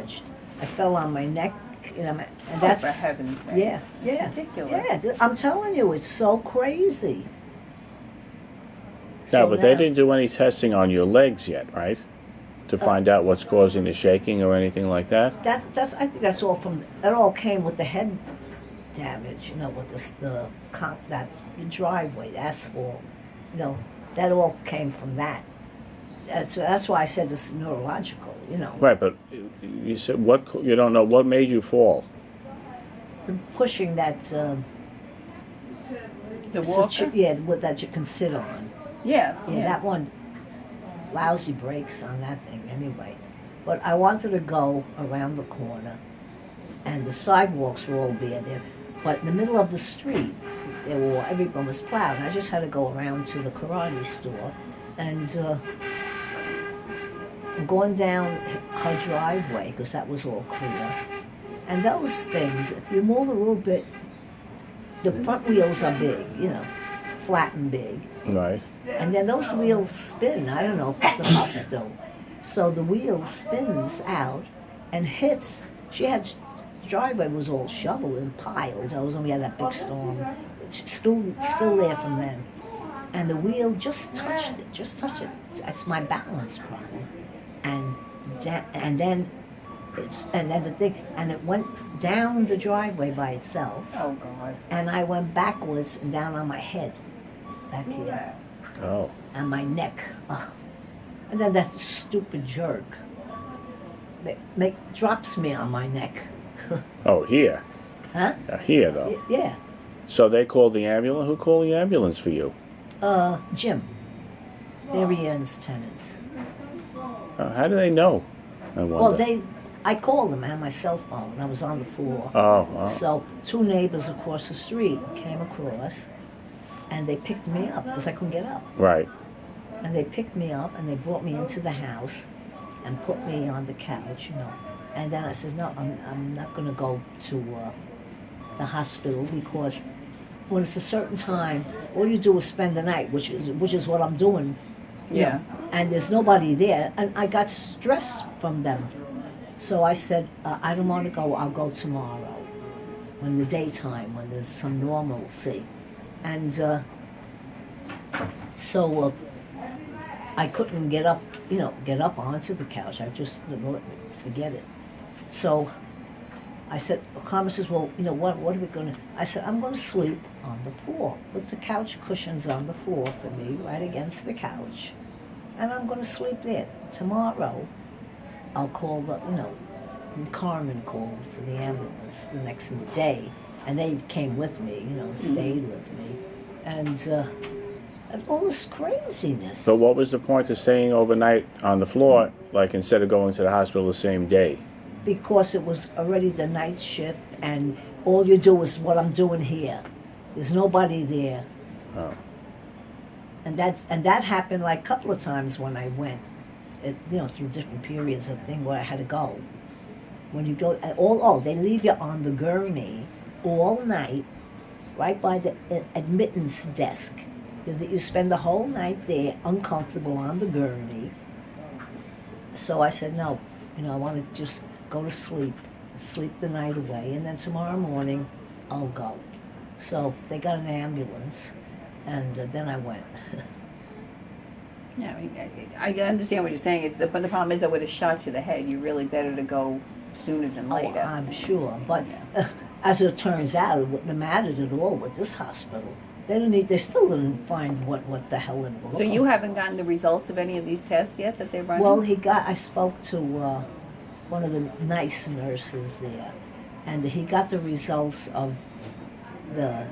damaged. I fell on my neck, and Oh, that's for heaven's sake. yeah, It's ridiculous. yeah. I'm telling you, it's so crazy. Yeah, but they didn't do any testing on your legs yet, right? To find out what's causing the shaking or anything like that? That's I think that's all from it all came with the head damage, with that driveway, the asphalt, that all came from that. That's why I said it's neurological, Right, but you said you don't know what made you fall. Pushing that The walker? that you can sit on. Yeah. That one, lousy brakes on that thing anyway. But I wanted to go around the corner, and the sidewalks were all bare there. But in the middle of the street, everyone was plowed. And I just had to go around to the karate store, and going down her driveway, because that was all clear. And those things, if you move a little bit, the front wheels are big, flat and big. Right. And then those wheels spin. I don't know if it's supposed to. So the wheel spins out and hits. The driveway was all shoveled and piled. We had that big storm. It's still there from then. And the wheel just touched it. That's my balance problem. And then the thing, and it went down the driveway by itself. Oh, God. And I went backwards and down on my head, back here. Oh. And my neck. Ugh. And then that stupid jerk drops me on my neck. Oh, here. Huh? Here, though. Yeah. So they called the ambulance? Who called the ambulance for you? Jim. Mary Ann's tenants. How do they know? I wonder. Well, I called them. I had my cell phone. I was on the floor. Oh. So 2 neighbors across the street came across, and they picked me up because I couldn't get up. Right. And they picked me up and they brought me into the house and put me on the couch, And then I says, no, I'm not going to go to the hospital, because when it's a certain time, all you do is spend the night, which is what I'm doing. Yeah. And there's nobody there, and I got stress from them. So I said, I don't want to go. I'll go tomorrow, when the daytime, when there's some normalcy. And so I couldn't get up onto the couch. I just forget it. So I said, Carmen says, well, what are we going to, I said, I'm going to sleep on the floor. Put the couch cushions on the floor for me, right against the couch. And I'm going to sleep there. Tomorrow, I'll call and Carmen called for the ambulance the next day. And they came with me, and stayed with me. And all this craziness. But what was the point of staying overnight on the floor, like instead of going to the hospital the same day? Because it was already the night shift, and all you do is what I'm doing here. There's nobody there. Oh. And that happened like a couple of times when I went, through different periods of thing where I had to go. When you go, they leave you on the gurney all night, right by the admittance desk. You spend the whole night there, uncomfortable on the gurney. So I said, no, I want to just go to sleep the night away, and then tomorrow morning I'll go. So they got an ambulance, and then I went. Yeah, I understand what you're saying. But the problem is that with a shot to the head, you're really better to go sooner than later. Oh, I'm sure. But as it turns out, it wouldn't have mattered at all with this hospital. They still didn't find what the hell it was. So you haven't gotten the results of any of these tests yet that they're running? Well, I spoke to one of the nice nurses there, and he got the results of the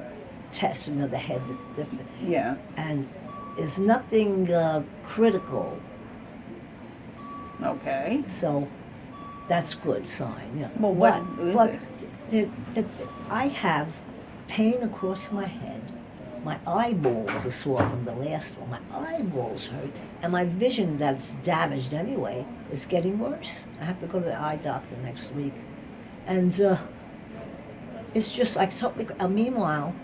test, the head, different. Yeah. And there's nothing critical. Okay. So that's good sign. Well, what is it? I have pain across my head. My eyeballs are sore from the last one. My eyeballs hurt. And my vision that's damaged anyway is getting worse. I have to go to the eye doctor next week. And it's just like something. Meanwhile,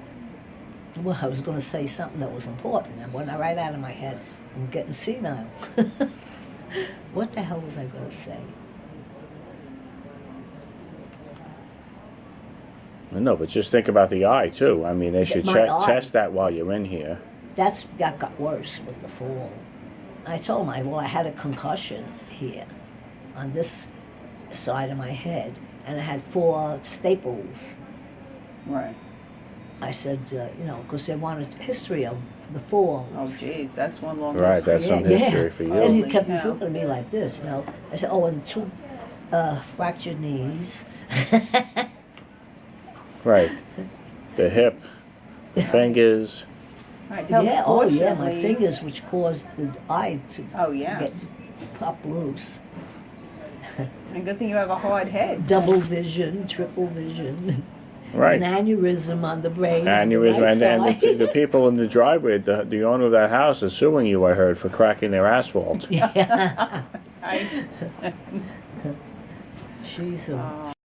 well, I was going to say something that was important, and went right out of my head. I'm getting senile. What the hell was I going to say? No, but just think about the eye too. I mean, they should My eye. test that while you're in here. That got worse with the fall. I told him, I had a concussion here on this side of my head, and I had 4 staples. Right. I said, because they wanted history of the fall. Oh, geez, that's one long Right, history. that's some history for you. And he Holy kept cow. looking at me like this, I said, oh, and 2 fractured knees. Right. The hip, the fingers. Right, tell Yeah, oh yeah, my fortunately- fingers, which caused the eye to Oh, yeah. get pop loose. And good thing you have a hard head. Double vision, triple vision, Right. an aneurysm on the brain. on the Aneurysm, right and side. the people in the driveway, the owner of that house is suing you, I heard, for cracking their asphalt. Yeah, I, she's a